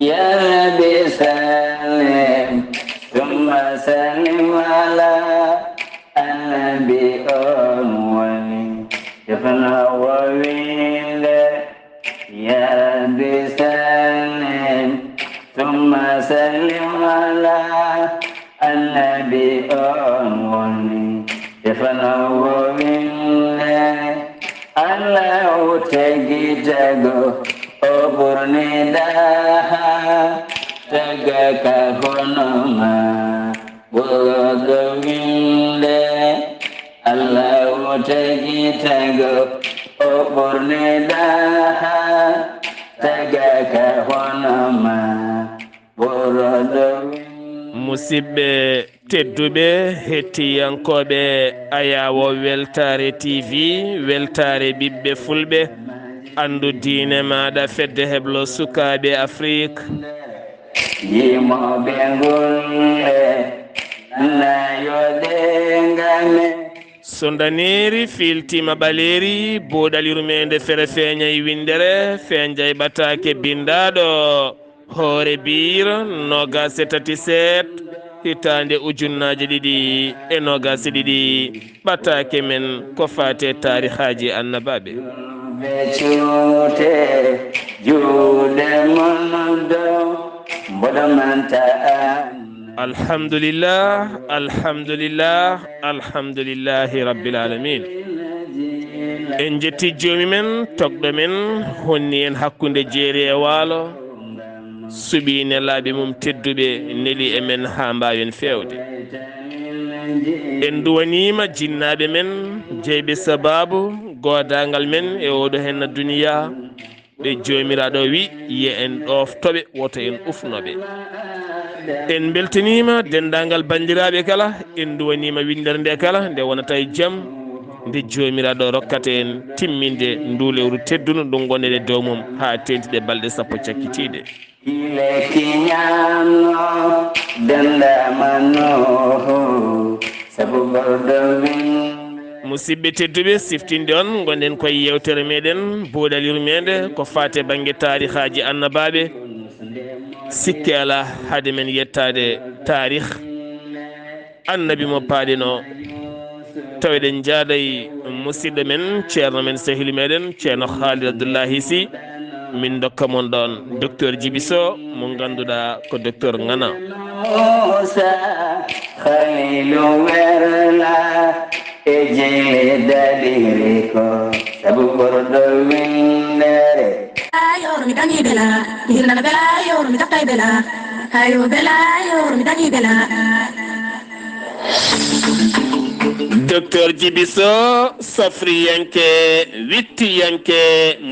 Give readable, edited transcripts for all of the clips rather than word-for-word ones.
يا ربي سلم ثم سلم على النبي أولي يفنى وويل يا ربي سلم ثم سلم على النبي أولي يفنى وويل الله تجيجو أبرني daha tegaka honoma bogowinde Allah tejitago oborne daha tegaka honoma borodowinde musidɓe tedduɓe hettiyankoɓe ayawo weltare tv weltare ɓiɓɓe fulɓe andu diine maɗa fedde heblo sukaɓe afrique yimoɓe golle nayodengame so daneri filtima ɓaleri buuɗal yurmeende fere feeñay windere feeñjay ɓataake bindaɗo hoore biir nogas e tati seet hitande ujunnaje ɗiɗi e nogas ɗiɗi ɓataake men ko fate tarihaji annabaɓe becute juuɗe monodo mboɗomanta alhamdulillah alhamdulillah alhamdulillahi rabbil alamin en jetti joomi men togɗo men honni en hakkunde jeeri e waalo suɓine laaɓe mum tedduɓe neli e men ha mbawen fewde en duwanima jinnaɓe men jeyɓe sababu godagal men e oɗo henna duniya ɓe jomiraɗo wi yi en ɗoftoɓe woto en ufnoɓe en beltanima dendagal bandiraɓe kala en duwanima windere nde kala nde wonata e jaam nde jomiraɗo rokkata en timminde ndu lewru tedduno ɗum gonɗen e dow mum ha tentiɗe balɗe sappo cakkitiɗe ile kiñamno dendamano sabu gordo musidɓe tedduɓe siftinde on gonɗen koye yewtere meɗen buuɗal yurmede ko fate banggue tarihaji annabaɓe sikke ala haade men yettade tarih annabi mo paaɗino taw eɗen jaaday musidɗo men ceerno men sehili meɗen ceerno Kaliidu Abdullay Sih min dokka mon ɗon docteur Djibiso mo ganduɗa ko docteur Ngana khalilu werla e jele daliri ko sabu gordo windere ayor mi tangi bela hirna bela yor mi takai bela ayo bela yor mi tangi bela docteur Djibiso safriyanke wittiyanke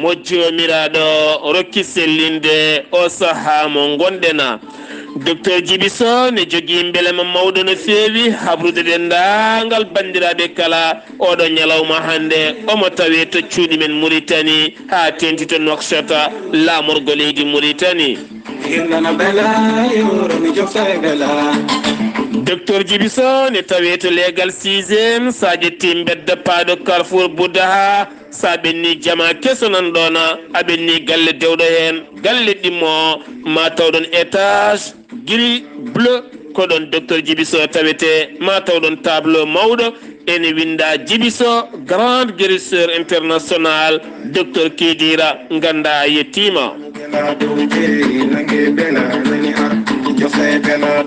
mo jomiraɗo rokki sellinde o saaha mo gonɗena docteur Djibiso ne jogui beelema mawɗo no feewi habrude dendagal bandiraɓe kala oɗo ñalawma hannde omo tawe to cuuɗi men Mauritanie ha tentito Nouakchott lamorgo leydi Mauritanie docteur Djibiso ne tawe to legal 6e sa ƴetti bedda paɗo Carrefour Boudaha sa ɓenni jama keso nan ɗona a ɓenni galle dewɗo hen galle ɗimmo ma tawɗon étage gris bleu ko ɗon docteur Djibiso tawete ma tawɗon tableau mawɗo ene winda Djibiso grande guérisseur international docteur Kidira ganda yettima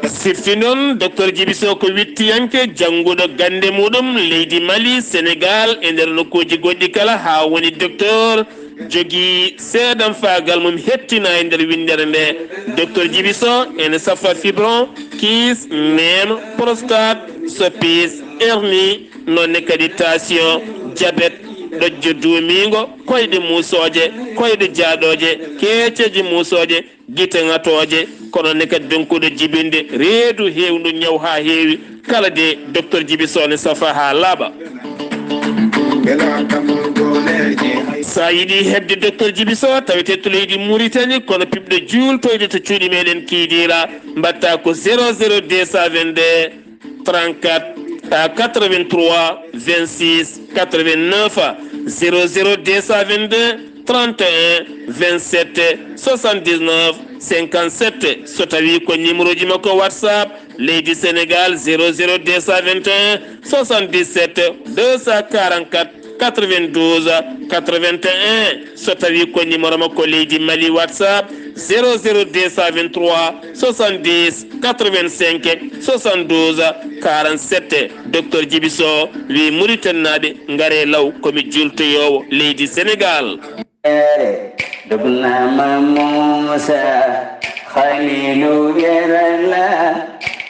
sirti noon docteur Djibiso ko wittiyanke jannguɗo gande muɗum leydi Mali Sénégal e nder nokkuji goɗɗi kala ha woni docteur jogui seeɗan fagal mum hettina e nder windere nde docteur Djibiso ene safa fibron kiis neme prostate soppis hernie nonne kadi tension diabète ɗojjo duumigo koyɗe musoje koyɗe jaaɗoje keeceji musoje guite ŋatoje kono ne kadi donkuɗo jibinde reedu hewndu ñaw ha heewi kala de docteur Djibiso ne safa ha laaɓa sa yiɗi hebde docteur Djibiso tawete to leydi Mauritanie kono piɓɗo juultoyde to cuuɗi meɗen Kidira mbatta ko 00222 34 83 26 89 00222 31 27 79 57 so tawi ko numéro ji makko WhatsApp leydi Sénégal 00 221 77 244 92 81 so tawi ko numéro makko leydi Mali WhatsApp 00 223 70 85 72 47 docteur Djibiso wi Mauritanie ngare law komi jultoyowo leydi Sénégal. Dubnama Musa Khalilu Yerala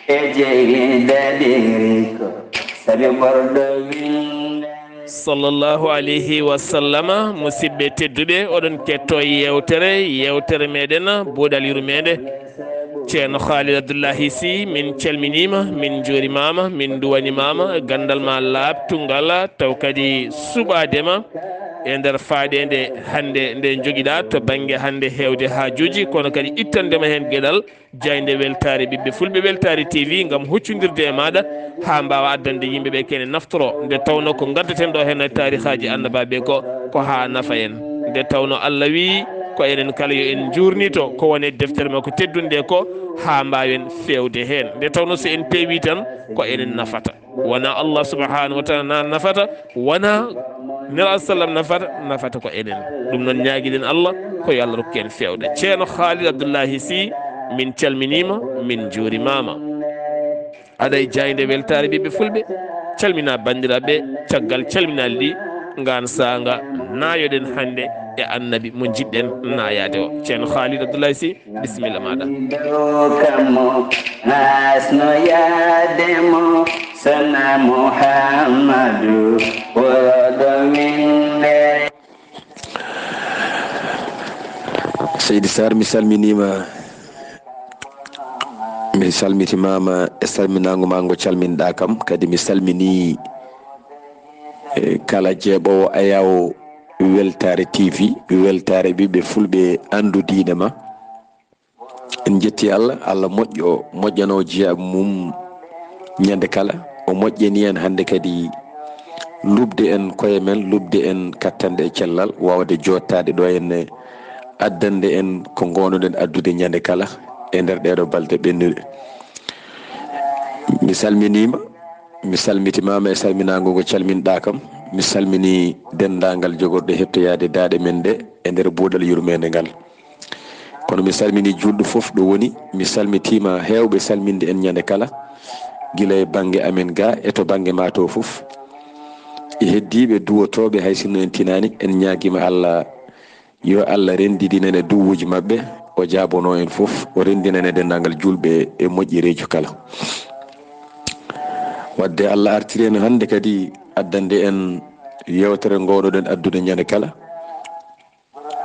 Ejeli Dadiriko Sabi Bordo Winde sallallahu alayhi wa sallama musidɓe tedduɓe oɗon ketto yewtere meɗen buuɗal yurmeende ceerno Kaliidu Abdullay Sih min calminima min juurimama min duwanimama gandal ma labtungal taw kadi suɓadema e nder faaɗede hannde nde joguiɗa to banggue hannde hewde hajuji kono kadi ittandema hen gueɗal jayde weltare ɓiɓɓe fulɓe weltare TV gam huccodirde e maɗa ha mbawa addande yimɓeɓe kene naftoro nde tawno ko gaddaten ɗo hen e tarihaji annabbaɓe ko ha nafa en nde tawno Allah wi ko enen kala yo en jurnito ko wone deftere makko teddunde ko ha mbawen fewde hen nde tawno so en peewi tan ko enen nafata wona Allah subhanahu wa taala na nafata wona nela sallam nafata ko enen ɗum noon ñaguiɗen Allah ko yo Allah rokku en fewde ceerno Kaliidu Abdullay Sih min calminima min juurimama aɗa e jayde weltare ɓiɓɓe fulɓe calmina bandiraɓe caggal calminali ɗi ngan saga nayoɗen hannde e annabi mo jiɗɗen nayade o ceerno Kaliidu Abdullay Sih bisimilla maɗa. Kamo Asno Yademo Sana Muhammadu Worodo Winde Seydi Saar mi salminima mi salmitimama e salminago ma ngo calminɗa kam kadi mi salmini kala jeeɓowo ayaw weltare TV weltare ɓiɓɓe fulɓe andudine ma en jetti Allah moƴƴano jeeya mum ñande kala o moƴƴani en hande kadi lubde en koye men lubde en kattande e cellal wawde jottade ɗo henne addande en ko gonoɗen addude ñande kala e nder ɗeɗo balɗe ɓennuɗe mi salminima mi salmitimama e salminago ngo calminɗa kam mi salmini dendagal jogorɗo hettoyade daaɗe men ɗe e nder buuɗal yurmede ngal kono mi salmini julɗo foof ɗo woni mi salmitima hewɓe salminde en ñande kala guila e banggue amen ga e to banggue ma to foof e heddiɓe duwotoɓe hay sinno en tinani en ñaguima Allah yo Allah rendidinen e duwuji mabɓe o jaabono en foof o rendinen e dendagal julɓe e moƴƴirejo kala wadde Allah artiri en hande kadi addande en yewtere gowɗoɗen addude ñande kala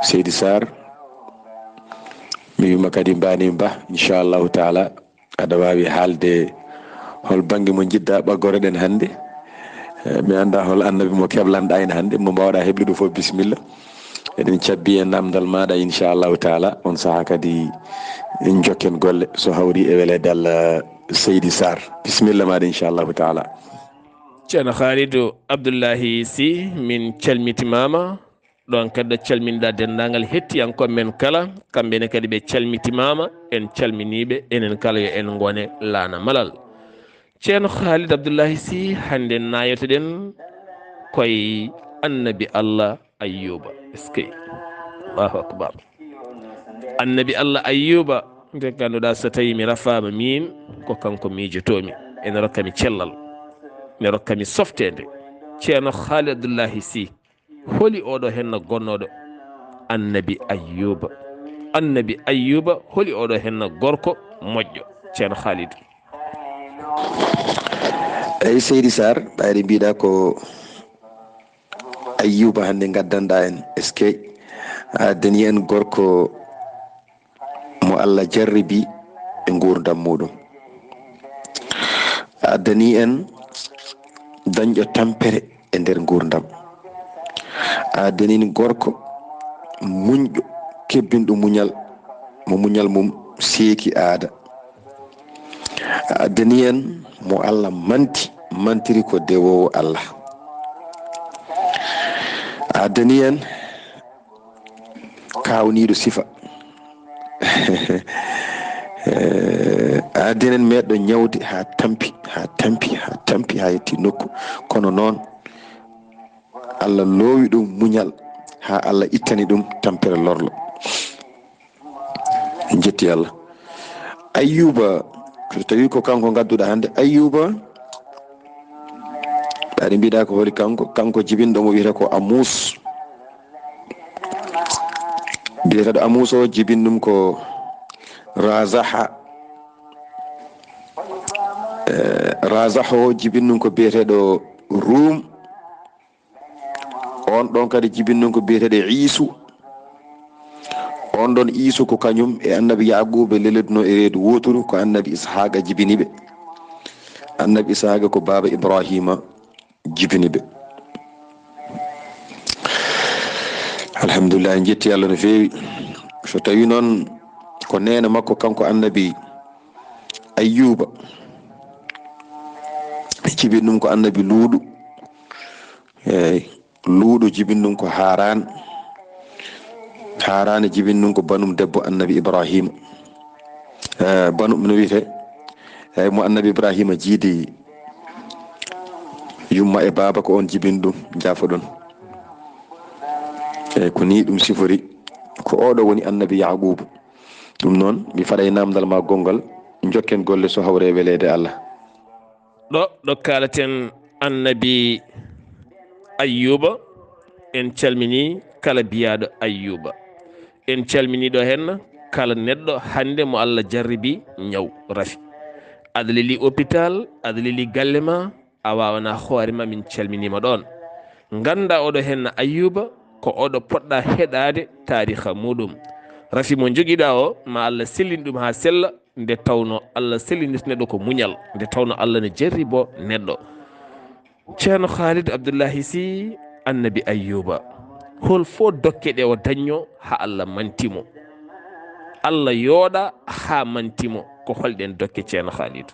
Seydi Saar mi wima kadi mbani ba inchallahu taala aɗa wawi haalde hol banggue mo jiɗɗa ɓaggoroɗen hande mi anda hol annabi mo keblanɗa en hande mo mbawɗa heɓlude fof bisimilla eɗen cabbi e namdal maɗa inchallahu taala on saaha kadi en jokken golle so hawri e welede Allah Seydi Saar bisimilla maɗa inchallahu taala. ceerno Kaliidu Abdullay Sih min calmitimama ɗon kadi calminɗa dendagal hettiyankoɓe men kala kamɓene kadi ɓe calmitimama en calminiɓe enen kala yo en gone laana malal ceerno Kaliidu Abdullay Sih hande nayotoɗen koye annabi Allah Ayyuba eskey Allahu akbar annabi Allah Ayyuba nde ganduɗa so tawi mi rafama min ko kanko miijotomi ene rokkami cellal ne rokkami softede ceerno Kaliidu Abdullay Sih holi oɗo henno gonnoɗo annabi Ayyuba holi oɗo henno gorko moƴƴo ceerno Kaliidu. eyyi Seydi Saar ɓayde mbiɗa ko Ayyuba hande gaddanɗa en est ce que addani en gorko mo Allah jarribi e gurdam muɗum addani en dañƴo tampere e nder gurdam addani gorko muñƴo kebbinɗo muñal mo muñal mum seeki aada addani en mo Allah mantiri ko dewowo Allah addani en kawniɗo sifa adinen meɗɗo ñawde ha tampi ha yetti nokku kono noon Allah loowi ɗum muñal ha Allah ittani ɗum tampere lorlo. Jetti Allah. Ayyuba so tawi ko kanko gadduɗa hande, Ayyuba ɗaɗi mbiɗa ko holi kanko jibinɗo mo wiyata ko Amus. biyeteɗo Amus o jibinɗum ko Razaha. Razaha o jibinɗum ko biyeteɗo Rum. On ɗon kadi jibinɗum ko biyeteɗo Isu. On ɗon Isu ko kañum e annabi Yaquba leleduno e reedu woturu ko annabi Ishaqa jibiniɓe. Annabi Ishaqa ko baba Ibrahima jibiniɓe. Alhamdulillah, en jetti Allah no feewi. So tawi noon ko nene makko kanko annabi Ayyuba, jibinɗum ko annabi Luuɗu. Luuɗu jibinɗum ko Haran. Harane jibinɗum ko banum debbo annabi Ibrahima. Banum no wiyete mo annabi Ibrahima jiidi yumma e baba ko on jibinɗum jafoɗon. Ko ni ɗum sifori ko oɗo woni annabi Yaquba. Ɗum noon mi faɗa namdal ma gongal jokken golle so hawre weleede Allah. ɗo kalaten annabi Ayyuba, en calmini kala biyaɗo Ayyuba, en calmini ɗo hen kala neɗɗo hande mo Allah jarribi ñaw rafi, aɗa leli hôpital, aɗa leli galle ma, a wawana hoorema, min calminima ɗon. Ganda oɗo hen Ayyuba ko oɗo poɗɗa heɗade tariha muɗum. Rafi mo joguiɗa o ma Allah sellini ɗum ha sella, nde tawno Allah sellinit neɗɗo ko muñal, nde tawno Allah ne jarribo neɗɗo. Ceerno Kaliidu Abdullay Sih, annabi Ayyuba, hol fo dokke ɗe o dañño ha Allah mantimo, Allah yooɗa ha mantimo, ko holɗen dokke ceerno Kaliidu?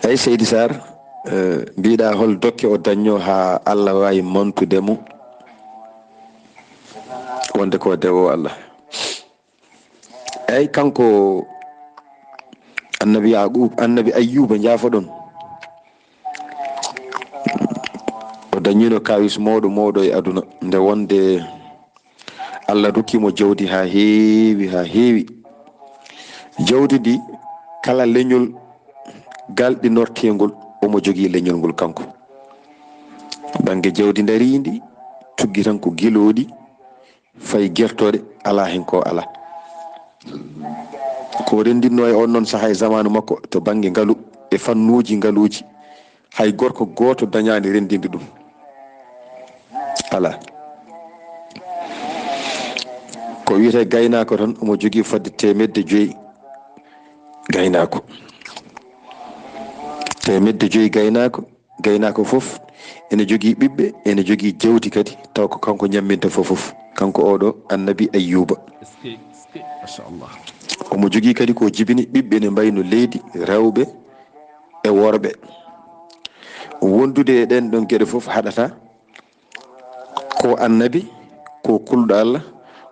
Eyi Seydi Saar, mbiɗa hol dokke o dañño ha Allah wawi mantudemo, wonde ko dewo Allah. Eyi kanko annabi Ayyuba jaafoɗon, o dañino kawis mawɗo e aduna, nde wonde Allah rokkimo jawdi ha heewi. Jawdi ndi kala leñol galɗinortegol omo jogui leñol ngol kanko. Banggue jawdi darindi tuggi tan ko guiloɗi fayi guertoɗe, ala hen ko ala. Ko rendinno e on noon saaha e zamanu makko to banggue ngaalu e fannuji ngaaluji, hay gorko goto dañani rendinde ɗum, ala. Ko wiyete gaynako tan omo jogui fodde 500 gaynako. 500 gaynako foof ene jogui ɓiɓɓe, ene jogui jawdi kadi, taw ko kanko ñamminta foof. Kanko oɗo annabi Ayyuba. Machallah. Omo jogui kadi ko jibini ɓiɓɓe ne mbayno leydi, rewɓe e worɓe. Wondude e ɗen ɗon gueɗe foof haɗata ko annabi, ko kulɗo Allah,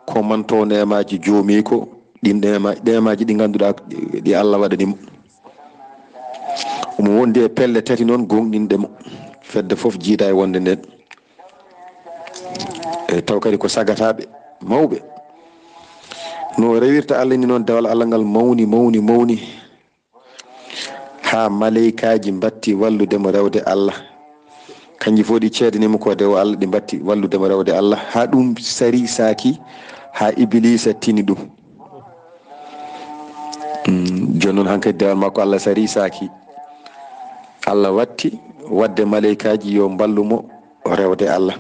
ko manto nemaji joomi ko, ɗin nemaji ɗi ganduɗa ɗi Allah waɗanimo. Omo wondi e pelle tati noon gonɗinɗemo, fedde foof jiida e wonde nden. E taw kadi ko sagataɓe mawɓe. No rewirta Allah ni noon dewal Allah ngal mawni ha maleykaji batti walludemo rewde Allah. Kanji fof ɗi ceedanimo ko dewo Allah, ɗi batti walludemo rewde Allah, ha ɗum sari saki ha Iblisa tini ɗum. Joni noon hankkadi dewal makko Allah sari saki, Allah watti wadde maleykaji yo ballumo rewde Allah.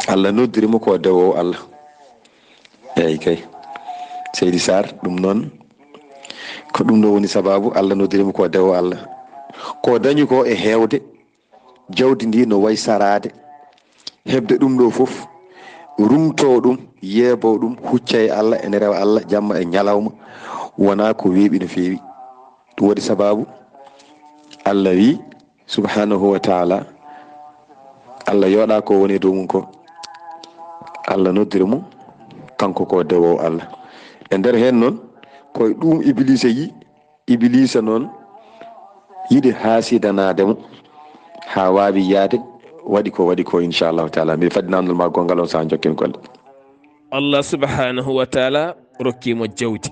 Allah noddirimo ko dewowo Allah. Eyi kay Seydi Saar, ɗum noon ko ɗum ɗo woni sababu Allah noddirimo ko dewo Allah. Ko dañi ko e heewde, jawdi ndi no way sarade, hebde ɗum ɗo foof, rumto ɗum, yeebo ɗum, hucca e Allah ene rewa Allah jamma e ñalawma, wona ko weeɓi no feewi. Ɗum waɗi sababu Allah wi subhanahu wa taala, Allah yooɗa ko woni dow mum ko, Allah noddiri mo kanko ko dewowo Allah. E nder hen noon koye ɗum iblisa yi, iblisa noon yiɗi hasidanademo ha wawi yaade waɗi ko inchallahu taala. mi faddi namdal ma gongal on sa jokken golle. Allah subhanahu wa taala rokkimo jawdi,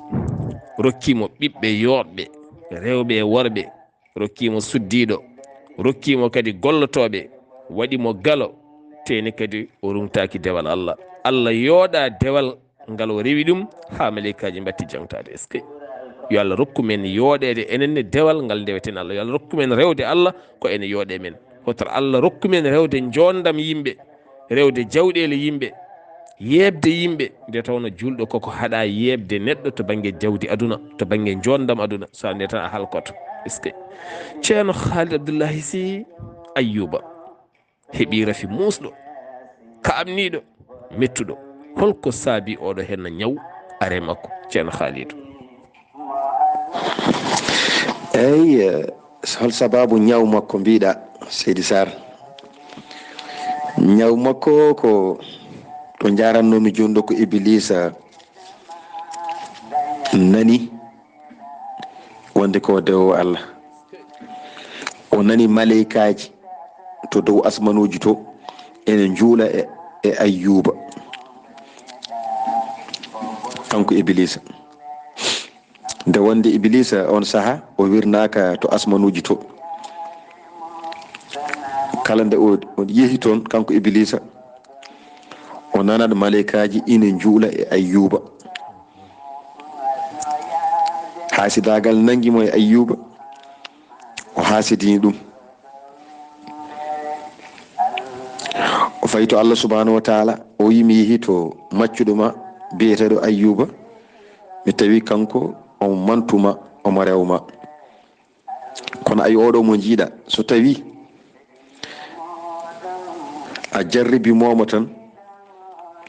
rokkimo ɓiɓɓe yoɗɓe rewɓe e worɓe, rokkimo suddiɗo, rokkimo kadi gollotoɓe, waɗimo galo teni kadi o rumtaki dewal Allah. Allah yooɗa dewal ngal o rewi ɗum ha malikaji batti jangtade. est ce que yo Allah rokku men yooɗede enenne dewal ngal ndeweten Allah. yo Allah rokku men rewde Allah ko ene yooɗe men. hoto Allah rokku men rewde jondam yimɓe, rewde jawɗele yimɓe, yebde yimɓe nde tawno julɗo koko haɗa yebde neɗɗo to banggue jawdi aduna, to banggue jondam aduna, sa nde tan a halkoto. est ce que ceerno Kaliidu Abdullahi Sih Ayyuba heeɓi rafi musɗo kaamniɗo mettuɗo, holko saabi oɗo henno ñaw are makko ceerno Kaliidu? eyyi hol sababu ñaw makko mbiɗa seydi Saar? ñaw makko ko to jarannomi joni ɗo ko iblisa nani wonde ko dewowo Allah. o nani maleykaji to dow asmanuji to ene juula e Ayyuba, kanko iblisa. nde wonde iblisa on saaha o wirnaka to asmanuji to, kala nde o yeehi toon kanko iblisa o nanat maleykaji ina juula e Ayyuba. hasidagal nanguimo e Ayyuba, o hasidini ɗum. o fayi to Allah subhanahu wa taala o yimi yeehi to maccuɗo ma biyeteɗo Ayyuba, mi tawi kanko omo mantuma omo rewma, kono ayi oɗo mo jiiɗa so tawi a jarribimomo tan,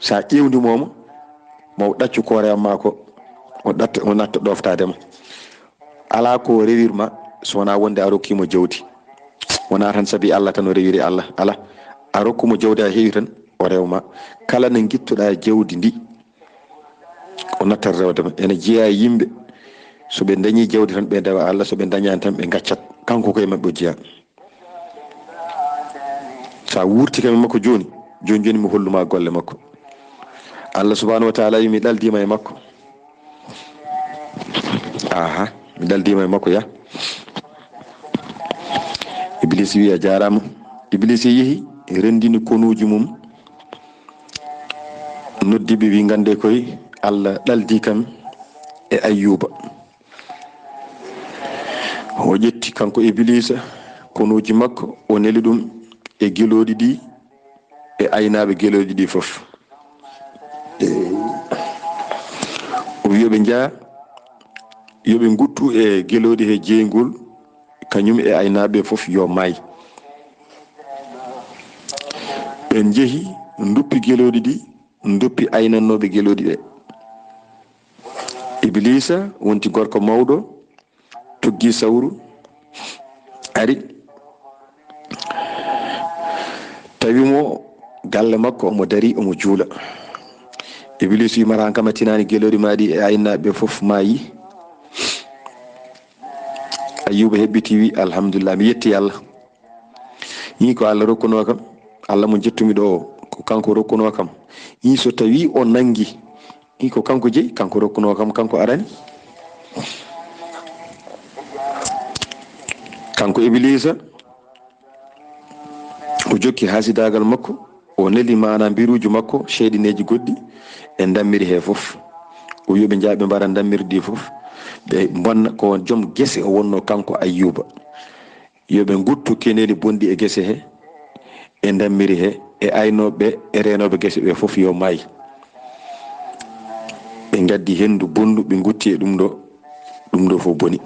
sa ƴewdimomo mo ɗaccu ko rewma ko o natta ɗoftadema. ala ko rewirma so wona wonde a rokkimo jawdi, wona tan saabi Allah tan o rewiri Allah, ala a rokkumo jawdi ha heewi tan o rewma. kala nde guittuɗa jawdi ndi o nattat rewdema. ene jeeya yimɓe so ɓe dañi jawdi tan ɓe dewa Allah, so ɓe dañani tan ɓe gaccat, kanko koye mabɓe o jeeya. sa wurti kam makko joni mi holluma golle makko. Allah subhanahu wa taala wi mi ɗaldima e makko. aha mi ɗaldima e makko ya. Iblis wi a jarama. Iblis yeehi rendini konuji mum, noddiɓe wi gande koye Allah ɗaldi kam e Ayyuba. o ƴetti kanko Iblisa konuji makko, o neli ɗum e gueloɗi ɗi e aynaɓe gueloɗi ɗi foof. o wi yoɓe jaa yoɓe guttu e gueloɗi he jeygol, kañum e aynaɓe foof yo maayi. ɓen jeehi duppi gueloɗi ɗi, duppi aynannoɓe gueloɗi ɗe. Iblisa wonti gorko mawɗo, tuggi sawru ari tawimo galle makko omo dari omo juula. Iblis wi mara kama tinani gueloɗi maɗi e aynaɓe foof maayi. Ayyuba hebbiti wi alhamdulillah, mi yetti Allah. yi ko Allah rokkuno kam, Allah mo jettumi ɗo ko kanko rokkuno kam. yi so tawi o nangi yi ko kanko jeeyi, kanko rokkuno kam, kanko arani. kanko Iblisa o jokki hasidagal makko, o neli mana mbiruji makko sheyɗineji goɗɗi e dammiri he foof. o yoɓe jaaɓe mbara dammirdi foof ɓe bonna ko joom guese o wonno kanko Ayyuba. yoɓe guttu keneli bondi e guese he e dammiri he e aynoɓe e renoɓe guese ɓe foof yo maayi. ɓe gaddi hendu bondu ɓe gutti e ɗum ɗo fof boni.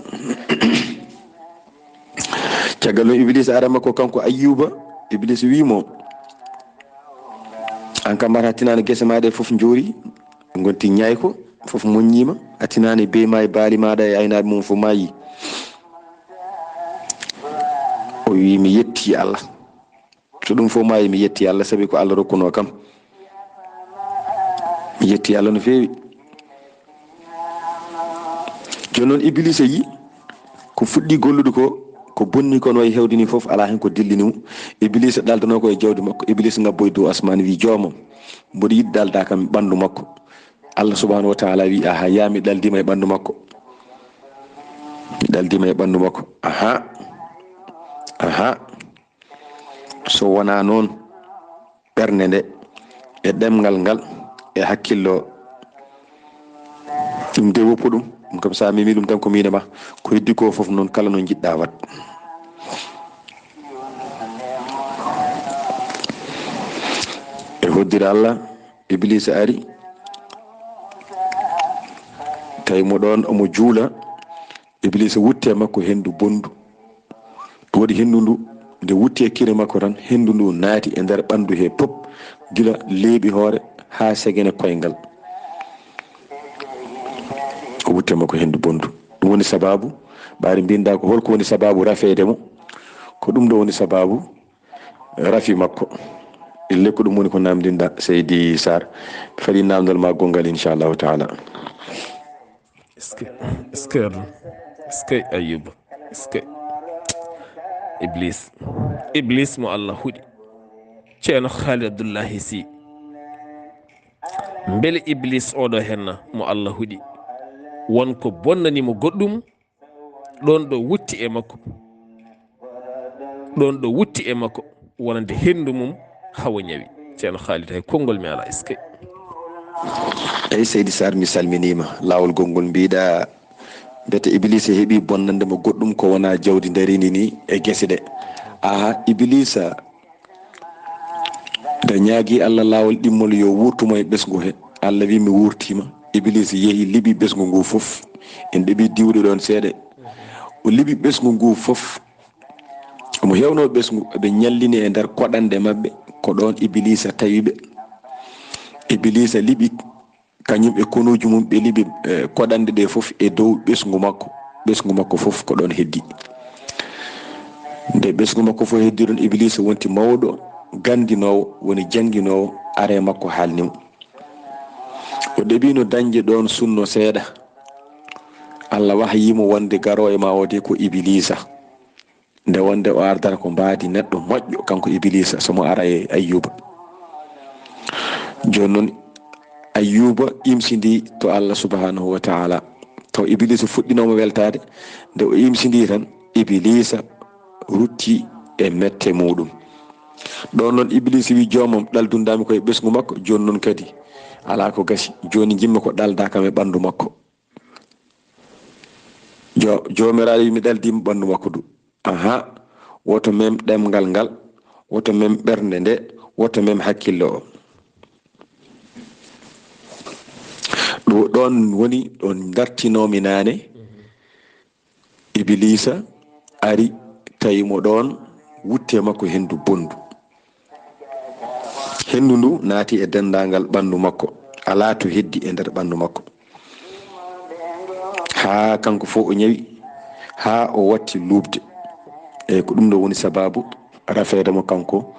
caggal noon Iblis ara makko kanko Ayyuba, Iblis wimo an kam mata tinani guese maɗe foof joori gonti ñayko foof moññima, a tinani be ma e baali maɗa e aynaɓe mum fof maayi. o wi mi yetti Allah, so ɗum fof maayi mi yetti Allah, saabi ko Allah rokkuno kam. yetti Allah no feewi. Joni noon Iblis yi ko fuɗɗi gollude ko bonni ko no way hewde ni fof ala hen ko dillini mo. Iblis ɗaldano ko e jawdi makko. Iblis ngabboy dow asman wi joomam mboɗo yiɗi dalda kam e ɓandu makko. Allah subhanahu wa taala wi aha yami ɗaldima e ɓandu makko. Mi ɗaldima e ɓandu makko. Aha so wona noon ɓernde nde e ɗemgal ngal e hakkillo ɗum de woppu ɗum kam sa mimi ɗum tan ko minema ko heddi ko foof noon kala no jiɗɗa wat. E hoddira Allah Iblis ari tawi mo ɗon omo juula. Iblis wutte makko hendu bondu to waɗi hendu ndu nde wutti e kine makko tan hendu ndu naati e nder ɓandu he pop gila leeɓi hoore ha segene koyngal o wutte makko hendu bondu. Ɗum woni sababu ɓaari mbinda ko holko woni sababu rafede mo ko ɗum ɗo woni sababu rafi makko. ille ko ɗum woni ko namdinɗa Seydi Saar. Mi faɗi namdal ma gongal inchallahu taala. est-ce que Ayuba est-ce que Iblis mo Allah huɗi ceerno Kaliidu Abdullay Sih beele Iblis oɗo henna mo Allah huɗi wonko bonnanimo goɗɗum ɗon ɗo wutti e makko wonande hendu mum hawa ñawi. ceerno Kaliidu hay konngol mi ala est-ce que eyyi Seydi Saar mi salminima. Lawol gongol mbiɗa bete Iblis heeɓi bonnande mo goɗɗum ko wona jawdi darini ni e guese ɗe. Iblisa nde ñaagui Allah lawol ɗimmol yo wurtumo e ɓesgu he. Allah wi mi wurtima. Iblis yeehi liɓi ɓesgu ngu fof en ɗeɓi diwde ɗon seeɗa o liɓi ɓesgu ngu fof omo hewno ɓesgu ɓe ñallini e nder koɗande mabɓe ko ɗon Iblisa tawiɓe. Iblisa liɓi kañum e konuji mum ɓe liɓi koɗande ɗe fof e dow ɓesgu makko fof ko ɗon heddi. nde ɓesgu makko fof heddi ɗon Iblisa wonti mawɗo gandinowo woni janguinowo are makko haalnimo. o ɗeɓino dañde ɗon sunno seeɗa Allah wahyimo wonde garo e ma o de ko Iblisa. nde wonde o ardata ko mbaadi neɗɗo moƴƴo kanko Iblisa somo ara e Ayyuba. joni noon Ayyuba imsidi to Allah subhanahu wa taala taw Iblisa fuɗɗinomo weltade. nde o imsidi tan Iblisa rutti e mette muɗum. ɗon noon Iblisa wi joomam ɗaldundami koye ɓesgu makko. joni noon kadi ala ko gasi joni jimmi ko ɗalda kam e ɓandu makko. jomiraɗo wi mi ɗaldima ɓandu makko du. woto mem ɗemgal ngal woto mem ɓernde nde woto mem hakkillo o. ɗo ɗon woni ɗon dartinomi nane Iblisa ari tawimo ɗon wutte makko hendu bondu. hendu ndu naati e dendagal ɓandu makko ala to heddi e nder ɓandu makko ha kanko fo o ñawi ha o watti lubde. eyyi ko ɗum ɗo woni sababu rafede mo kanko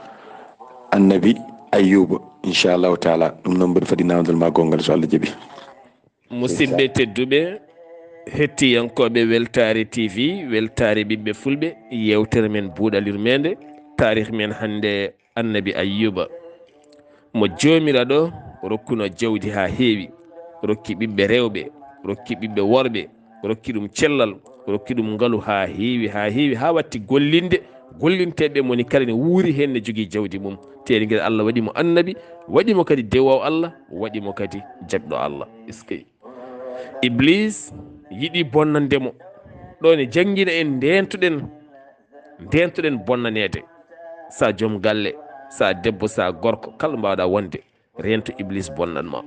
annabi Ayyuba inchallahu taala. ɗum noon mbiɗa faɗi namdal ma gongal so Allah jaaɓi. musidɓe tedduɓe hettiyankoɓe Weltaare TV weltaare ɓiɓɓe fulɓe yewtere men buuɗal yurmeende tarih men hannde annabi Ayyuba mo joomiraɗo rokkuno jawdi ha heewi rokki ɓiɓɓe rewɓe rokki ɓiɓɓe worɓe rokki ɗum cellal rokki ɗum ngaalu ha heewi ha watti gollinteɓe moni kala ne wuuri hen ne jogui jawdi mum teeri gueɗe Allah waɗimo annabi waɗimo kadi dewowo Allah waɗimo kadi jaɓɗo Allah. est ce que Iblis yiɗi bonnandemo ɗon e jangguina en ndentoɗen bonnanede sa joom galle sa debbo sa gorko kala mbawɗa wonde rento Iblis bonnanma.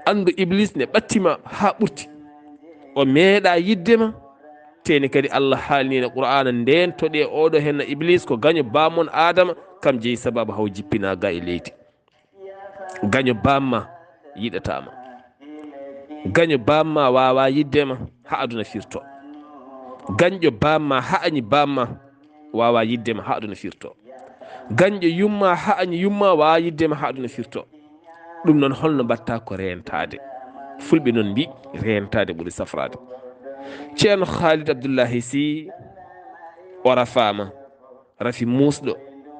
andu Iblis ne ɓattima ha ɓurti o meeɗa yiddema teni kadi Allah haalnino Qur'ana ndentoɗe oɗo henna Iblis ko gaño bamon Adama kam jeeyi sababu haw jippina ga e leydi. gaño bamma yiɗatama gaño bamma wawa yiddema ha aduna firto. gañƴo bamma ha añi bamma wawa yiddema ha aduna firto. gañƴo yumma ha añi yumma wawa yiddema ha aduna firto. ɗum noon holno mbatta ko rentade fulɓe noon mbi rentade ɓuuri safrade. ceerno Kaliidu Abdullay Sih o rafama rafi musɗo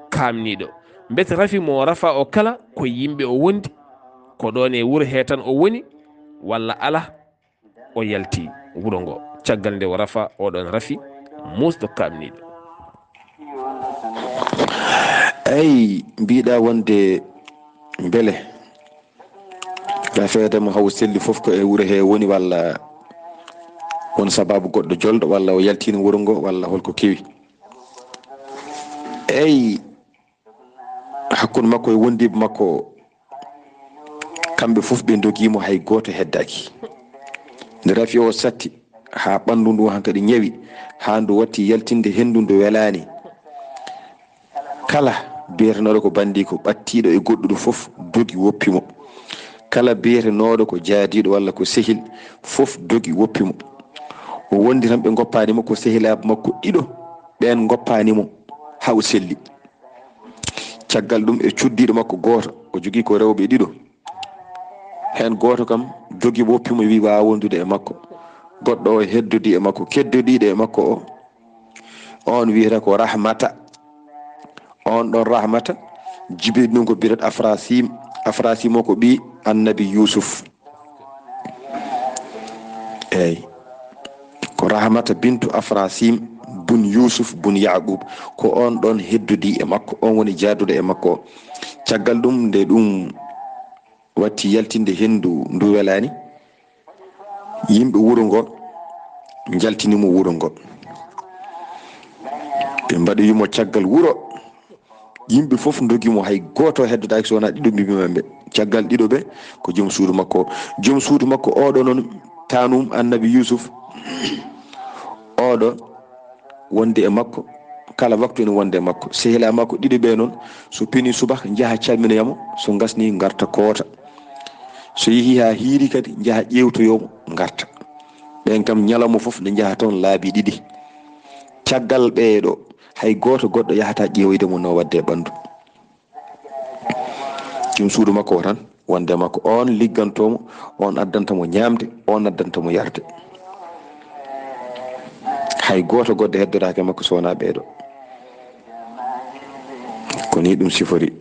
kamniɗo mbete rafi mo rafa o kala ko yimɓe o wondi ko ɗon e wuuro he tan o woni walla ala o yalti wuuro ngo caggal nde o rafa oɗon rafi musɗo kamniɗo. eyi mbiɗa wonde beele rafedemo haw selli foof ko e wuuro he woni walla won sababu goɗɗo jolɗo walla o yaltino wuuro ngo walla holko kewi. eyi hakkude makko e wondiɓe makko kamɓe foof ɓe dogimo hay goto heddaki nde rafi o satti ha ɓandu ndu hankadi ñawi ha ndu watti yaltinde hendu ndu welani kala biyetenoɗo ko bandi ko ɓattiɗo e goɗɗuɗo foof dogi woppimo, kala biyetenoɗo ko jaadiɗo walla ko sehil foof dogi woppimo. o wondi tan ɓe goppanimo ko sehilaɓe makko ɗiɗo ɓen goppanimo ha o selli. caggal ɗum e cuddiɗo makko goto o jogui ko rewɓe ɗiɗo hen goto kam dogi woppimo wi wawa wondude e makko, goɗɗo o heddodi e makko keddodiɗo e makko o on wiyata ko rahmata. on ɗon rahmata jibril ɗum ko birat afrasim o ko ɓi annabi yusuf. eyyi ko rahmata bintu afrasim bun yusuf bun yaqub ko on ɗon heddodi e makko, on woni jaaduɗo e makko o. caggal ɗum nde ɗum watti yaltinde hendu ndu welani yimɓe wuuro ngo jaltinimo wuuro ngo ɓe mbaɗoyimo caggal wuuro yimɓe foof dogimo hay goto heddodaki so wona ɗiɗo mbimimaɓe caggal ɗiɗo ɓe ko joom suudu makko joom suudu makko oɗo noon tanum annabi yusuf oɗo wonde e makko kala waktu ene wonde e makko. sehila makko ɗiɗo ɓe noon so pini subaka jaaha calminoyamo, so gasni garta koota, so yeehi ha hiiri kadi jaaha ƴewtoyomo garta. ɓen kam ñalawma foof ne jaaha toon laabi ɗiɗi. caggal ɓeeɗo hay goto goɗɗo yahata ƴeewoydemo no wadde e ɓandu. joom suudu makko o tan wonde makko, on liggantomo, on addantamo ñamde, on addantamo yarde. hay goto goɗɗo heddorake makko so wona ɓeeɗo. ko ni ɗum sifori.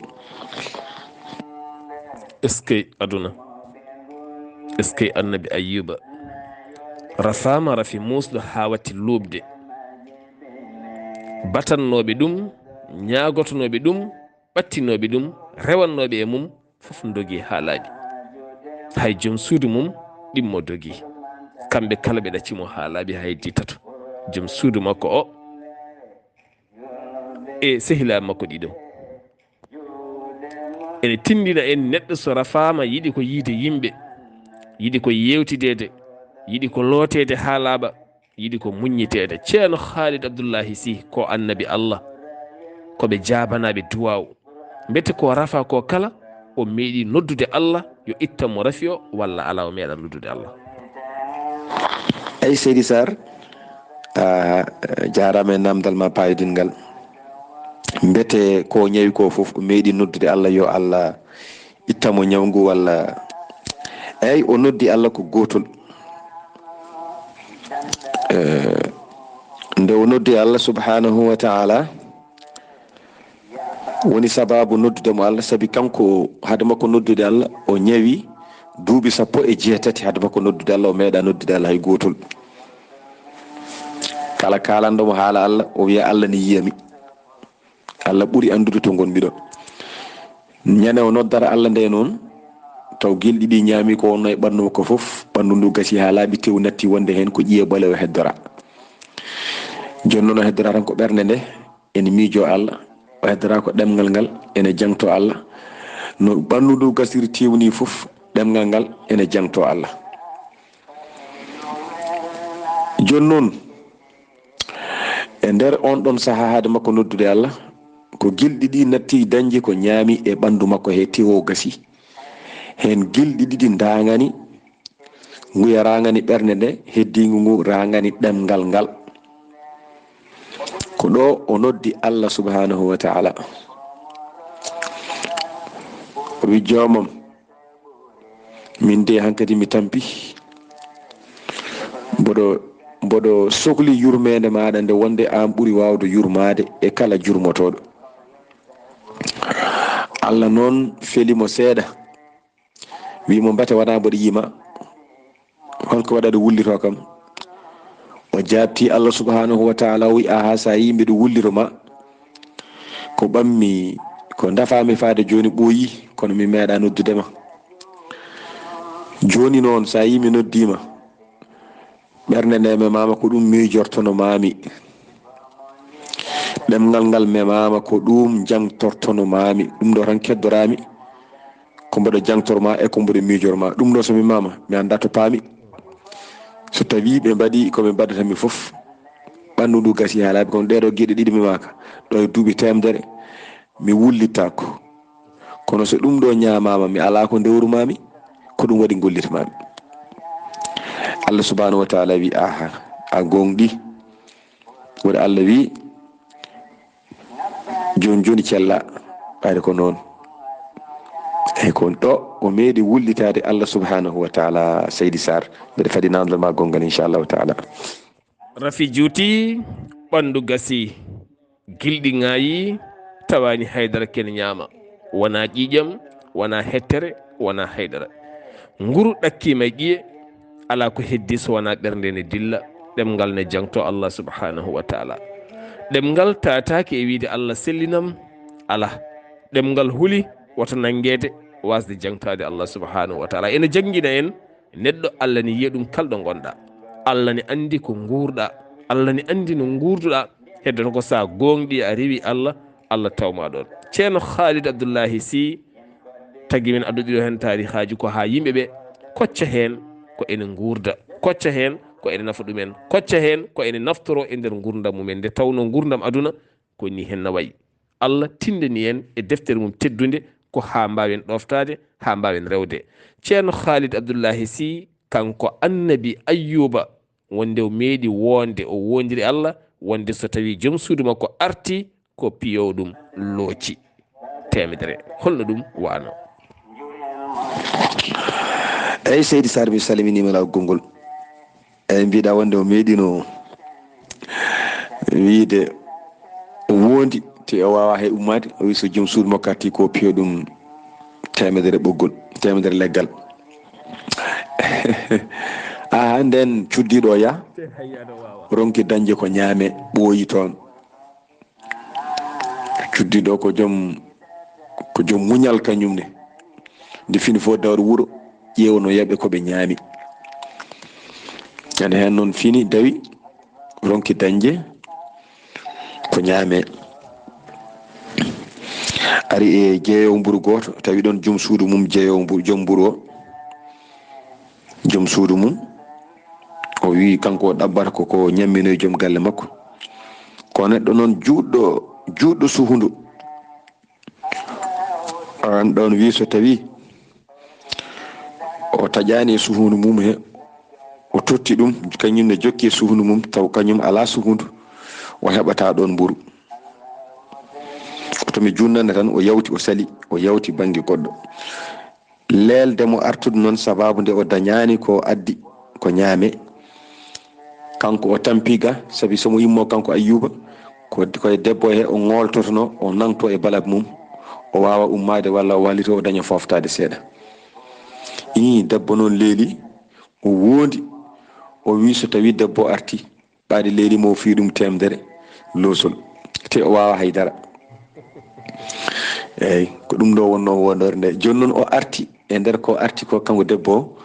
est ce que aduna est ce que annabi ayyuba rafama rafi musɗo ha watti lubde batannoɓe ɗum ñagotonoɓe ɗum ɓattinoɓe ɗum rewannoɓe e mum foof dogi ha laaɓi. hay joom suudu mum ɗimmo dogi, kamɓe kala ɓe ɗaccimo ha laaɓi ha heddi tato. joom suudu makko o e sehilaɓe makko ɗiɗo ene tindina en neɗɗo so rafama yiɗi ko yiide yimɓe, yiɗi ko yewtidede, yiɗi ko lootede ha laaɓa, yiɗi ko muññitede. ceerno Kaliidu Abdullay Sih ko annabi Allah, koɓe jabanaɓe duwaw, mbete ko rafa ko kala o meeɗi noddude Allah yo ittanmo rafi o walla ala o meeɗa noddude Allah. eyyi seydi Saar jarama e namdal ma payidingal. mbete ko ñawi ko foof o meeɗi noddude Allah yo Allah ittamo ñawngu walla eyyi o noddi Allah ko gotol. nde o noddi Allah subhanahu wa ta'ala woni sababu noddudemo Allah, saabi kanko hade makko noddude Allah o ñawi duuɓi 18 hade makko noddude Allah, o meeɗa noddude Allah hay gotol. kala kalandomo haala Allah o wiya Allah ne yiyami, Allah ɓuuri andude to gonmi ɗo. ñande o noddara Allah nde noon taw gilɗi ɗi ñaami ko wonno e ɓandu makko foof, ɓandu ndu gasi ha laaɓi tew natti wonde hen ko ƴiye bale o heddora. joni noon o heddora tan ko ɓernde nde ene miijo Allah, o heddora ko ɗemgal ngal ene jangto Allah, no ɓandu ndu gasiri tewni foof ɗemgal ngal ene jangto Allah. joni noon e nder on ɗon saaha haade makko noddude Allah, ko gilɗi ɗi natti dañji ko ñaami e ɓandu makko he tewo gasi hen gilɗi ɗiɗi dagani nguya ragani ɓernde nde, heddigu ngu ragani ɗemgal ngal. ko ɗo o noddi Allah subhanahu wa ta'ala, o wi joomam min de hankadi mi tampi mboɗo sohli yurmede maɗa nde wonde an ɓuuri wawde yurmade e kala jurmotoɗo. Allah noon felimo seeɗa wimo mbete waɗa mboɗo yima holko waɗade wullito kam o jabti Allah subhanahu wa taala wi aha sa yi mbiɗo wulliroma ko ɓammi ko dafami faade joni ɓooyi kono mi meeɗa noddudema. Joni noon sa yi mi noddima ɓernde nde memama ko ɗum miijortono mami, ɗemgal ngal memama ko ɗum jangtortono mami, ɗum ɗo tan keddorami ko mboɗo jangtorma e ko mboɗo miijorma. ɗum ɗo so mi mama mi anda to paami. So tawi ɓe mbaɗi koɓe mbaɗatami foof ɓandu ndu gasi ha laaɓi, kono ɗeɗo gueɗe ɗiɗi mi maka ɗo e duuɓi temedere mi wullittako. kono so ɗum ɗo ñamama mi ala ko dewrumami ko ɗum waɗi gollitmami. Allah subhanahu wa taala wi aha a gonɗi woɗi Allah wi joni joni cella ɓayde ko noon eyyi kon ɗo o meeɗi wullitade Allah subhanahu wa taala. Seydi Saar mbeɗa faadi namdal ma gongal inchallahu taala. rafi juuti ɓandu gasi gilɗi ŋaayi tawani haydara ken ñaama, wona ƴiƴam wona hettere wona haydara. nguru ɗakkima e ƴiye ala ko heddi so wona ɓernde ne dilla, ɗemgal ne jangto Allah subhanahu wa taala. ɗemgal tatake e wiide Allah sellinam ala, ɗemgal huuli woto nangede wasde jangtade Allah subhanahu wa taala. ene jangguina en neɗɗo Allah ne yiya ɗum kalɗo gonɗa, Allah ne andi ko gurɗa, Allah ne andi no gurduɗa, heddoto ko sa gonɗi a rewi Allah, Allah tawma ɗon. ceerno Kaliidu Abdullay Sih tagui men adduɗiɗo hen tarihaji ko ha yimɓeɓe kocca hen ko ene gurda, kocca hen ko ene nafa ɗumen, kocca hen ko ene naftoro e nder gurdam mumen. nde tawno gurdam aduna ko ni hen nawayi. Allah tindani en e deftere mum teddude ko ha mbawen ɗoftade, ha mbawen rewde. ceerno Kaliidu Abdullay Sih kanko annabi Ayyuba wonde o meeɗi wonde o wondiri Allah, wonde so tawi joom suudu makko arti ko piyowo ɗum looci temedere. holno ɗum wano? eyyi Seydi Saar mi salminima law gongol. eyyi mbiɗa wonde o meeɗino wiide o wondi te o wawa hay ummade, o wi so joom suudu makko arti ko piyo ɗum temedere ɓoggol, temedere leggal. a nden cuddiɗo o ya ronki dañde ko ñaame ɓooyi toon. cuddiɗo ko joom muñal kañumne, nde fini fo dawre wuuro ƴeewno yaɓe koɓe ñaami. ene hen noon fini dawi ronki dañde ko ñaame. ari e jeeyowo mburu goto tawi ɗon joom suudu mum jeeyowo joom mburu o, joom suudu mum o wi kanko o ɗabbata koko ñamminoye joom galle makko. ko neɗɗo noon juɗɗo suhundu an ɗon wi so tawi o taƴani e suhundu mum he o totti ɗum kañumne jokki e suhundu mum taw kañum ala suhundu, o heɓata ɗon mburu. tomi junnande tan o yawti o sali o yawti banggue goɗɗo. leeldemo artude noon sababu nde o dañani ko addi ko ñaame, kanko o tampiga saabi somo yimmo kanko Ayyuba koye debbo he o ngoltotono o nangto e balab mum o wawa ummade walla o wallito o daña foftade seeɗa. debbo noon leeli o wondi o wi so tawi debbo arti ɓaade leelimo o fi ɗum temedere losol te o wawa haydara. eyyi ko ɗum ɗo wonno wondore nde. joni noon o arti e nder ko arti ko kanko debbo o,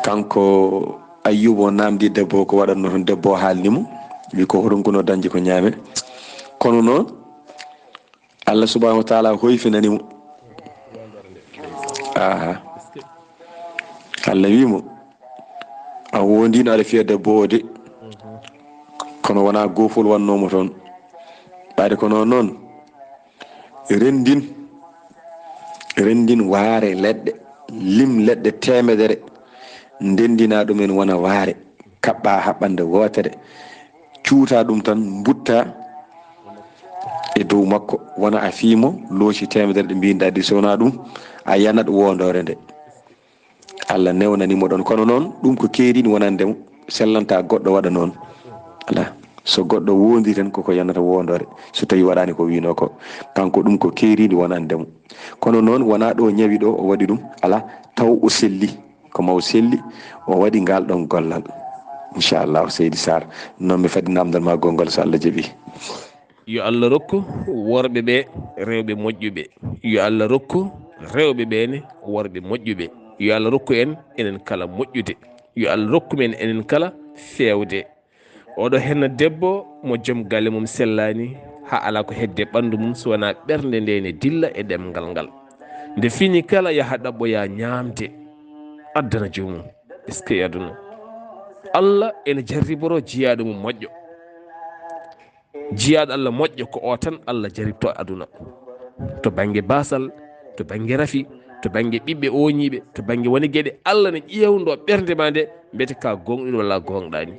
kanko Ayyuba o namdi debbo o ko waɗanno toon. debbo o haalnimo wi ko hoɗum kono dañde ko ñaame, kono noon Allah subhanahu wa taala hoyfinanimo. aha Allah wimo a wondino aɗa fiya debbo o de, kono wona gofol wannomo toon. ɓayde ko noon rendin waare leɗɗe, lim leɗɗe temedere ndendina ɗumen wona waare, kaɓɓa haɓɓande wotere, cuuta ɗum tan butta e dow makko, wona a fiimo looci temedere ɗe mbinda ɗi. sowona ɗum a yanat wondore nde. Allah newnanimo ɗon kono noon ɗum ko keerini wonandemo sellanta goɗɗo waɗa noon ala so goɗɗo wondi tan koko yanata wondore so tawi waɗani ko wino ko kanko ɗum ko keerini wonandemo kono noon wona ɗo ñawi ɗo o waɗi ɗum ala taw o selli ko maw selli o waɗi ngal ɗon gollal inchallahu seydi Saar noon mi fadi namdal ma gongol so Allah jaaɓi. yo Allah rokku worɓe ɓe rewɓe moƴƴuɓe yo Allah rokku rewɓe ɓene worɓe moƴƴuɓe yo Allah rokku en enen kala moƴƴude yo Allah rokku men enen kala fewde oɗo henna debbo mo joom galle mum sellani ha ala ko hedde ɓandu mum so wona ɓernde nde ne dilla e ɗemgal ngal nde fini kala yaha ɗaɓɓoya ñamde addana jomum est ce que aduna Allah ene jarriboro jiyaɗo mum moƴƴo jiyaɗo Allah moƴƴo ko o tan Allah jaribto aduna to banggue basal to banggue rafi to banggue ɓiɓɓe oñiɓe to banggue woni gueɗe Allah ne ƴewdo ɓerde ma nde mbete ka gonɗuɗo walla gonɗani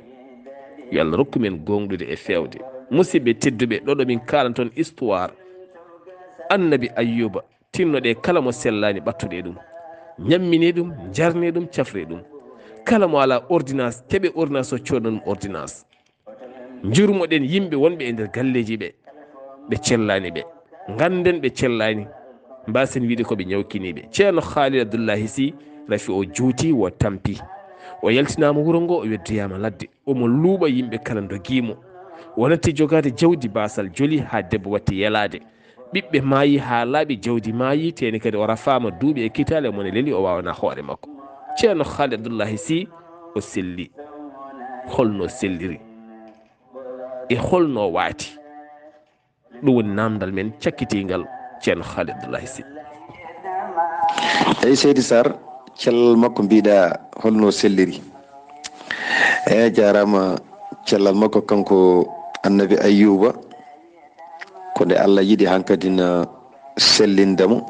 yo Allah rokku men gonɗude e fewde musidɓe tedduɓe ɗoɗo min kalan toon histoire annabi ayyuba tinnoɗe kala mo sellani ɓattuɗe ɗum ñammini ɗum jarni ɗum cafre ɗum kala mo ala ordonnance keɓe ordonnance o coɗno ɗum ordonnance jurmoɗen yimɓe wonɓe e nder galleji ɓe ɓe cellani ɓe ganden ɓe cellani mbasen wiide koɓe ñawkiniɓe ceerno Kaliidu Abdullay Sih rafi o juuti wo tampi o yaltinama wuuro ngo o wedduyama ladde omo luuɓa yimɓe kala doguimo wonatti jogade jawdi basal joli ha debbo watti yelade ɓiɓɓe maayi ha laaɓi jawdi maayi teni kadi o rafama duuɓi e kitale mone leeli o wawana hoore makko ceerno Kaliidu Abdullay Sih o selli holno selliri e holno waati ɗum woni namdal men cakkitingal ceerno Kaliidu Abdullay Sih. eyi seydi Saar cellal makko mbiɗa holno selliri eyi jarama cellal makko kanko annabi ayyuba ko nde Allah yiɗi hankkadi na sellindemo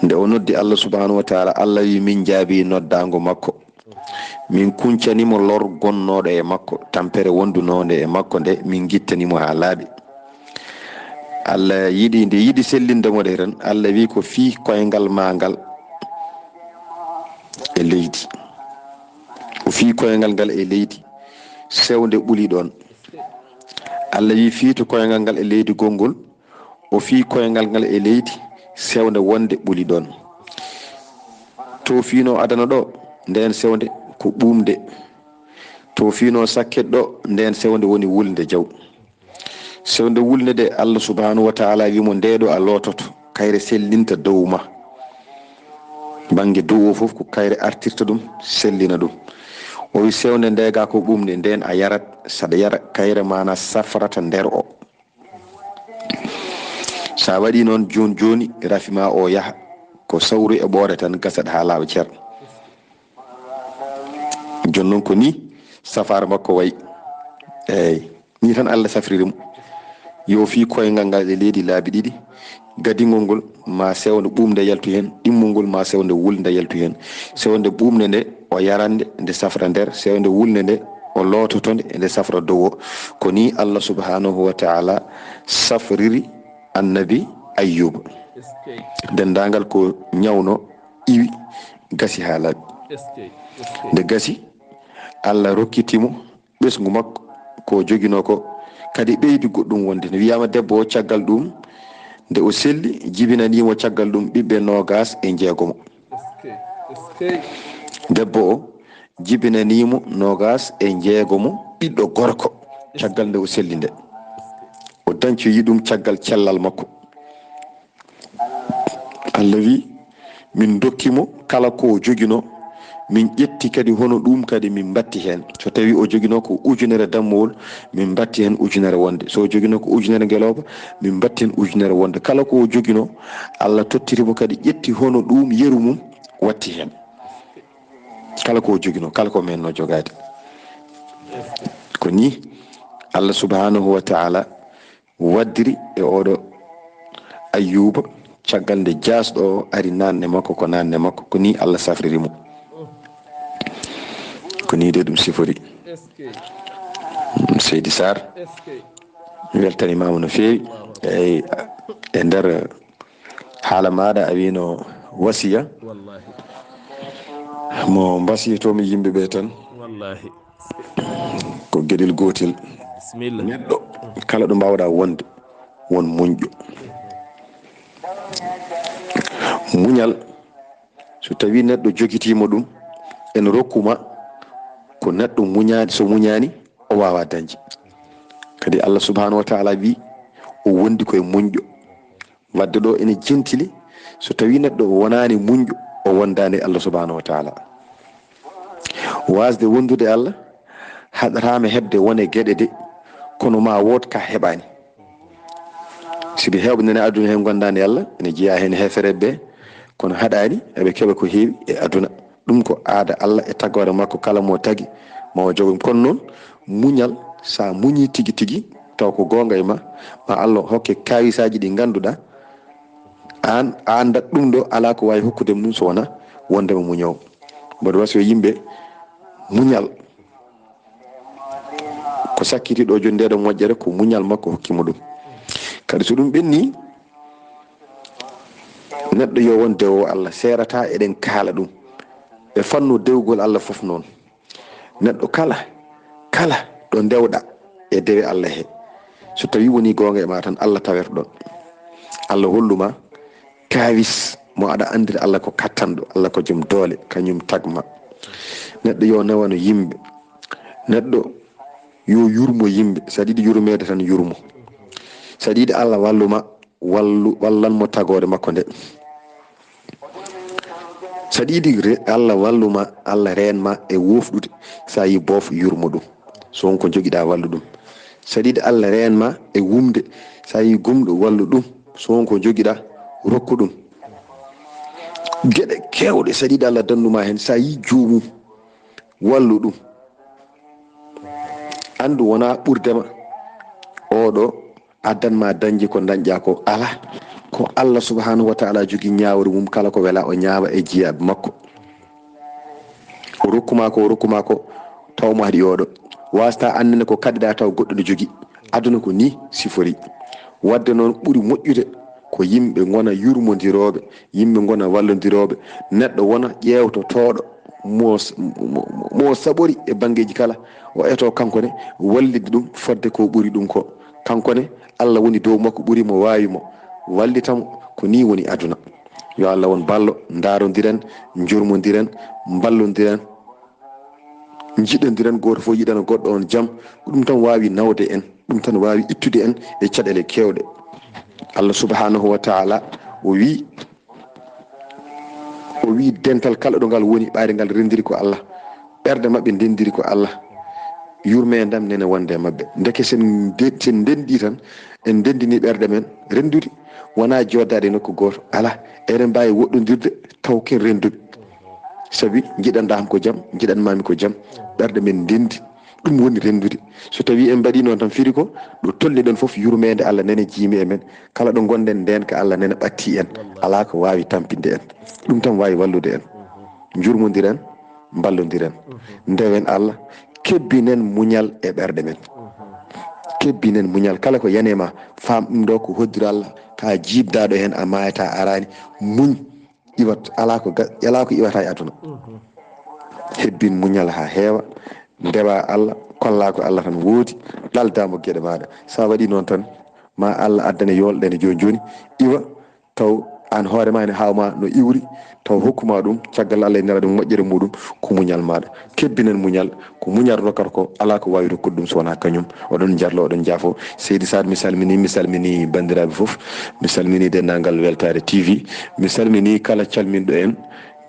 nde o noddi Allah subhanahu wa taala Allah wi min jaabi noddago makko min kuncanimo lor gonnoɗo e makko tampere wondunode e makko nde min gittanimo ha laaɓi Allah yiɗi nde yiɗi sellindemo ɗe tan Allah wi ko fi koyngal ma ngal e leydi o fi koyngal ngal e leydi sewde ɓuuli ɗon Allah wi fiito koyngal ngal e leydi gongol o fi koyngal ngal e leydi sewde wonde ɓuuli ɗon to fino adana ɗo nden sewde ko ɓumde to fino sakket ɗo nden sewde woni wulde jaw sewde wulde de Allah subhanahu wa taala wimo ndeɗo a lototo kayre sellinta dow ma banggue dow o foof ko kayre artirta ɗum sellina ɗum o wi sewde ndega ko ɓumde nden a yarat saɗa yara kayre mana safrata nder o sa waɗi noon joni joni rafima o yaaha ko sawru e ɓoore tan gasat ha laaɓa ceer joni noon ko ni safar makko wayi eyyi ni tan Allah safririmo yo fi koyngal ngal e leydi laabi ɗiɗi gadigol ngol ma sewde ɓumde yaltu hen ɗimmol ngol ma sewde wulde yaltu hen sewde ɓumde nde o yarande nde safra nder sewde wulde nde o lototode nde safra dow o ko ni Allah subhanahu wa taala safriri annabi ayyuba dendagal ko ñawno iwi gasi ha laaɓi nde gasi Allah rokkitimo ɓesgu makko ko joguino ko kadi ɓeydi goɗɗum wonde ne wiyama debbo o caggal ɗum nde o selli jibinanimo caggal ɗum ɓiɓɓe nogas e jeegomo debbo o jibinanimo nogas e jeegomo ɓiɗɗo gorko caggal nde o selli nde o dancoyi ɗum caggal cellal makko Allah wi min dokkimo kala ko o joguino min ƴetti kadi hono ɗum kadi min batti hen so tawi o joguino ko ujunere dammowol min batti hen ujunere wonde so joguino ko ujunere ngeloba min batti hen ujunere wonde kala ko o joguino Allah tottirimo kadi ƴetti hono ɗum yeru mum watti hen kala ko joguino kala ko menno jogade ko ni Allah subhanahu wa ta'ala waddiri e oɗo ayyuba caggal nde jasɗo o ari nanne makko ko nanne makko ko ni Allah safririmo ko ni de ɗum sifori seydi Saar mi weltanimama no fewi eyyi e nder haala maɗa a wino wasiya mo mbasiytomi yimɓe ɓe tan wallahi ko gueɗel gotel bisimilla neɗɗo kala ɗo mbawɗa wonde won muñƴo. muñal so tawi neɗɗo jogitima ɗum en rokkuma ko neɗɗo muñani, so muñani o wawa dañde. kadi Allah subhanahu wa ta'ala wi o wondi koye muñƴo. wadde ɗo ene jentili so tawi neɗɗo wonani muñƴo o wondani Allah subhanahu wa ta'ala. wasde wondude Allah haɗatama hebde wone gueɗe de kono ma wood ka heɓani. sibi hewɓe nene aduna hen gondani Allah ene jeeya hen hefereɓe kono haɗani eɓe keeɓa ko heewi e aduna. ɗum ko aada Allah e taggore makko kala mo tagui mawo jogum. kono noon muñal sa muñi tigui tigui taw ko gonga e ma Allah hokke kawisaji ɗi ganduɗa an a andat ɗum ɗo ala ko wawi hokkudem ɗum so wona wondema muñowo. mboɗo wasio yimɓe muñal ko sakkiti ɗo joni ndeɗo moƴƴere ko muñal makko hokkimo ɗum. kadi so ɗum ɓenni neɗɗo yo won dewowo Allah serata eɗen kaala ɗum e fanno dewgol Allah foof noon. neɗɗo kala ɗo dewɗa e dewe Allah he so tawi woni gonga e ma tan Allah tawete ɗon. Allah holluma kawis mo aɗa andira Allah ko kattanɗo, Allah ko joom doole, kañum tagma. neɗɗo yo nawano yimɓe, neɗɗo yo yurmo yimɓe. sa ɗiɗi yurmede tan yurmo. sa ɗiɗi Allah walluma wallanmo tagore makko nde. sa ɗiɗi Allah walluma Allah renma e wofɗude sa yi boof yurmo ɗum so wonko joguiɗa wallu ɗum. sa ɗiɗi Allah renma e wumde sa yi gumɗo wallu ɗum so wonko joguiɗa rokku ɗum. gueɗe kewɗe sa ɗiɗi Allah danduma hen sa yi jomum wallu ɗum. andu wona ɓurdema oɗo addanma dañde ko dañƴa ko ala ko Allah subhanahu wa ta'ala jogui ñawre mum. kala ko wela o ñaawa e jiyaɓe makko. o rokkuma ko tawmo haɗi oɗo wasta andene ko kaddiɗa taw goɗɗo ne jogui. aduna ko ni sifori. wadde noon ɓuuri moƴƴude ko yimɓe gona yurmodiroɓe, yimɓe gona wallodiroɓe. neɗɗo wona ƴewtotoɗo mo saɓori e banggueji kala o eto kankone wallide ɗum fodde ko ɓuuri ɗum ko. kankone Allah woni dow makko ɓuurimo wawimo wallitamo. ko ni woni aduna. yo Allah won ballo darodiren jurmodiren ballodiren jiɗodiren goto fo yiɗana goɗɗo on jaam. ɗum tan wawi nawde en, ɗum tan wawi ittude en e caɗele kewɗe. Allah subhanahu wa ta'ala o wi dental kala ɗo ngal woni ɓayde ngal rendiri ko Allah. ɓerde mabɓe ndendiri ko Allah. yurmedam nene wonde mabɓe. deke sen dendi tan en dendini ɓerde men rendude wona joddade nokku goto. ala eɗen mbawi woɗɗodirde taw ken renduɓe saabi jiɗandam ko jaam jiɗanmami ko jaam. ɓerde men dendi ɗum woni rendude. so tawi en mbaɗi noon tan firi ko ɗo tolniɗen foof yurmede Allah nene jiimi e men. kala ɗo gonɗen nden ka Allah nene ɓatti en. ala ko wawi tampinde en. ɗum tan wawi wallude en. jurmodiren ballodiren ndewen Allah kebbinen muñal e ɓerde men. kebbinen muñal kala ko yanema fam ɗum ɗo ko hoddira Allah ka jibdaɗo hen a mayata arani muñ iwat. ala ko iwata e aduna. hebbin muñal ha heewa ndewa Allah kolla ko Allah tan woodi ɗaldamo gueɗe maɗa. sa waɗi noon tan ma Allah addane yolɗene joni joni iwa taw an hoorema ene hawma no iwri taw hokkuma ɗum caggal Allah e nera ɗum moƴƴere muɗum ko muñal maɗa. kebbinen muñal ko muñal rokkata ko ala ko wawi rokkude ɗum so wona kañum. oɗon jarlo oɗon jaafo. seydi Saar mi salmini bandiraɓe foof. mi salmini dendagal Weltaare TV. mi salmini kala calminɗo en.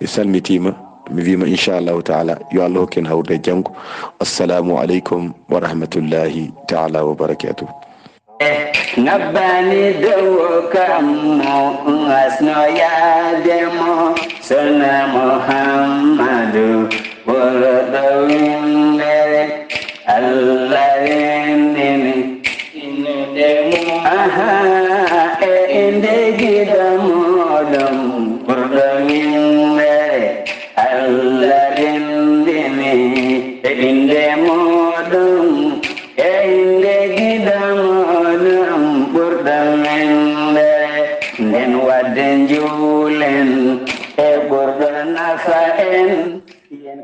mi salmitima mi wima inchallahu taala yo Allah hokken hawrude janggo. assalamu aleykum wa rahmatullahi taala wa barakatuh. nabbani dow kammo asno yademo sona Muhammadu ɓurɗo windere Allah windini innudemo e inde giɗo moɗon ɓurɗo windere Allah windini e inde moɗon e inde giɗo moɗon ɓurɗo windere nden wadde juulen e ɓurɗo nafa en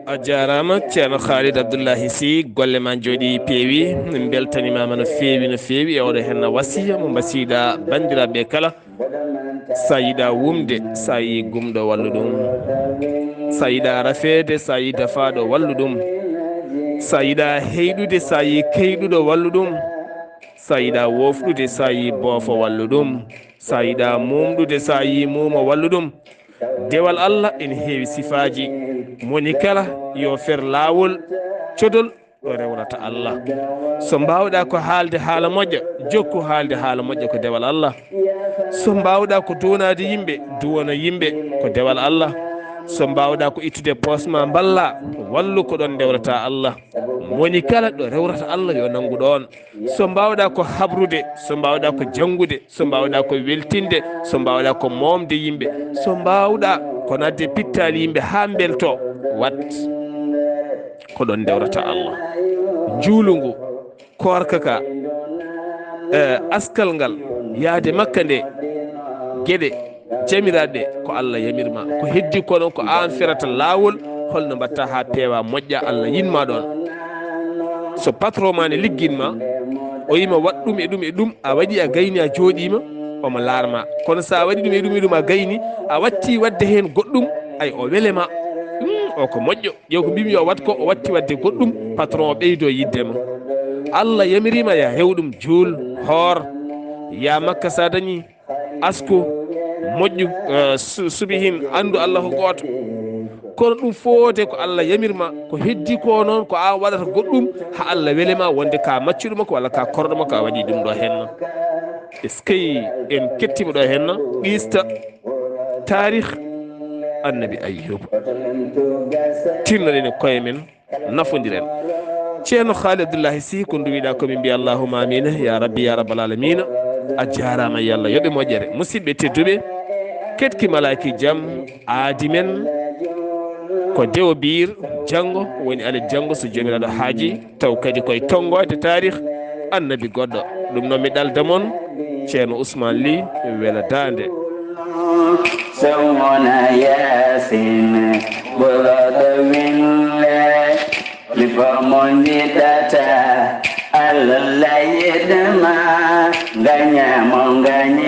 a jarama ceerno Kaliidu Abdullay Sih golle ma jooɗi peewi min beltanimama no feewi e oɗo henna wasiya mo mbasiɗa bandiraɓe kala sa yiiɗa wumde sa yi gumɗo wallu ɗum sa yiiɗa rafede sa yi dafaɗo wallu ɗum sa yiiɗa heyɗude sa yi keyɗuɗo wallu ɗum sa yiiɗa wofɗude sa yi boofo wallu ɗum sa yiiɗa mumɗude sa yi muuma wallu ɗum dewal Allah ene heewi sifaji moni kala yo fer laawol codol ɗo rewrata Allah so mbawɗa ko haalde haala moƴƴa jokku haalde haala moƴƴa ko dewal Allah so mbawɗa ko donade yimɓe duwono yimɓe ko dewal Allah so mbawɗa ko ittude posma balla wallu ko ɗon dewrata Allah moni kala ɗo rewrata Allah yo nangu ɗon so mbawɗa ko habrude so mbawɗa ko jangude so mbawɗa ko weltinde so mbawɗa ko momde yimɓe so mbawɗa ko nadde pittali yimɓe ha belto wat ko ɗon dewrata Allah juulungu korka ka askal ngal yaade makka nde gueɗe jamiraɗe ko Allah yamirma ko heddi ko noon ko an ferata lawol holno mbatta ha peewa moƴƴa Allah yinma ɗon so patron ma ne ligginma o yima wat ɗum e ɗum e ɗum a waɗi a gayni a jooɗima omo laarma kono sa waɗi ɗum e ɗum e ɗum a gayni a watti wadde hen goɗɗum ay o welema o ko moƴƴo ƴew ko mbimi yo wat ko o watti wadde goɗɗum patron o ɓeydo yiddema Allah yamirima ya hewɗum juul hoor ya makka sa dañi asko moƴƴu subi hin andu Allah ko goto kono ɗum foote ko Allah yamirma ko heddi ko noon ko an waɗata goɗɗum ha Allah welema wonde ka maccuɗuma ko walla ka korɗoma ko a waɗi ɗum ɗo henna est ce que en kettima ɗo henna qista tarih annabi ayyuba tinnoɗen e koye men nafodiren ceerno Kaliidu Abdullay Sih ko nduwiɗa komin mbiya allahuma amina ya rabbi ya rabbal alamina a jarama yallah yoɓe moƴƴere musidɓe tedduɓe ketki malaki jaam aadi men ko dewo biir janggo woni ale janggo so jomiraɗo haaji taw kadi koye tonggode tarih annabi goɗɗo ɗum noon mi ɗalda moon ceerno Ousmane Ly wela dande sowona yasin ɓuroɗo wille mi fomo jiɗata Allah yiɗma gañamo gañi